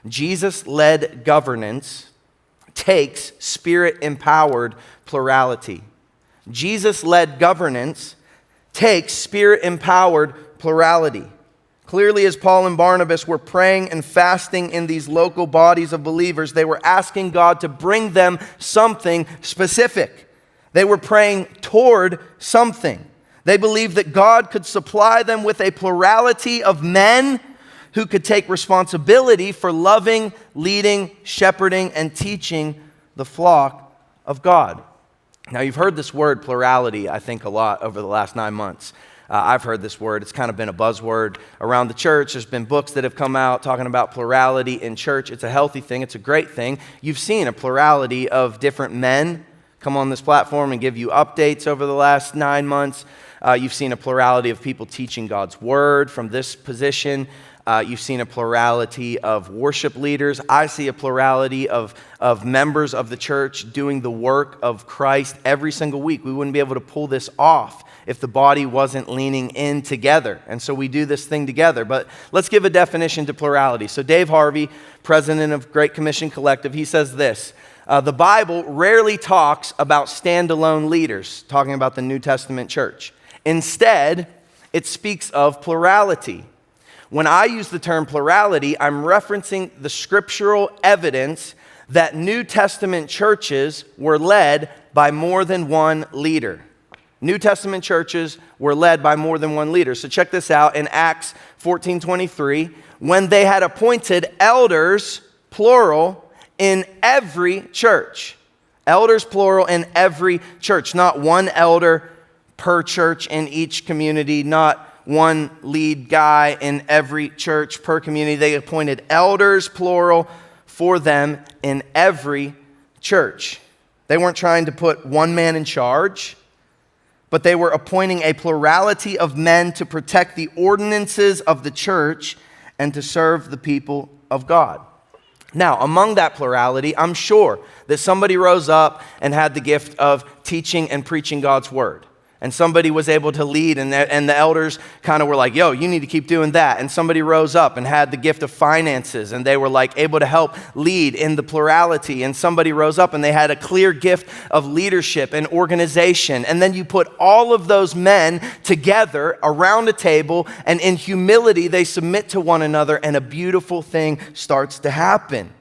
Jesus-led governance takes Spirit-empowered plurality. Jesus-led governance takes Spirit-empowered plurality. Clearly, as Paul and Barnabas were praying and fasting in these local bodies of believers, they were asking God to bring them something specific. They were praying toward something. They believed that God could supply them with a plurality of men who could take responsibility for loving, leading, shepherding, and teaching the flock of God. Now, you've heard this word plurality, I think, a lot over the last 9 months. I've heard this word. It's kind of been a buzzword around the church. There's been books that have come out talking about plurality in church. It's a healthy thing. It's a great thing. You've seen a plurality of different men come on this platform and give you updates over the last 9 months. You've seen a plurality of people teaching God's word from this position. You've seen a plurality of worship leaders. I see a plurality of members of the church doing the work of Christ every single week. We wouldn't be able to pull this off if the body wasn't leaning in together. And so we do this thing together. But let's give a definition to plurality. So Dave Harvey, president of Great Commission Collective, he says this: the Bible rarely talks about standalone leaders, talking about the New Testament church. Instead, it speaks of plurality. When I use the term plurality, I'm referencing the scriptural evidence that New Testament churches were led by more than one leader. New Testament churches were led by more than one leader. So check this out in Acts 14:23, when they had appointed elders, plural, in every church. Elders, plural, in every church. Not one elder per church in each community, not one lead guy in every church per community. They appointed elders, plural, for them in every church. They weren't trying to put one man in charge, but they were appointing a plurality of men to protect the ordinances of the church and to serve the people of God. Now, among that plurality, I'm sure that somebody rose up and had the gift of teaching and preaching God's word. And somebody was able to lead, and the elders kind of were like, yo, you need to keep doing that. And somebody rose up and had the gift of finances, and they were like able to help lead in the plurality. And somebody rose up and they had a clear gift of leadership and organization. And then you put all of those men together around a table, and in humility they submit to one another, and a beautiful thing starts to happen.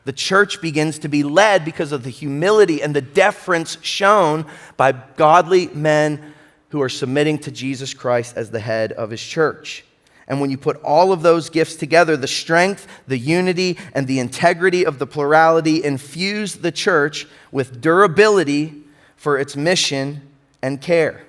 The church begins to be led because of the humility and the deference shown by godly men who are submitting to Jesus Christ as the head of his church. And when you put all of those gifts together, the strength, the unity, and the integrity of the plurality infuse the church with durability for its mission and care.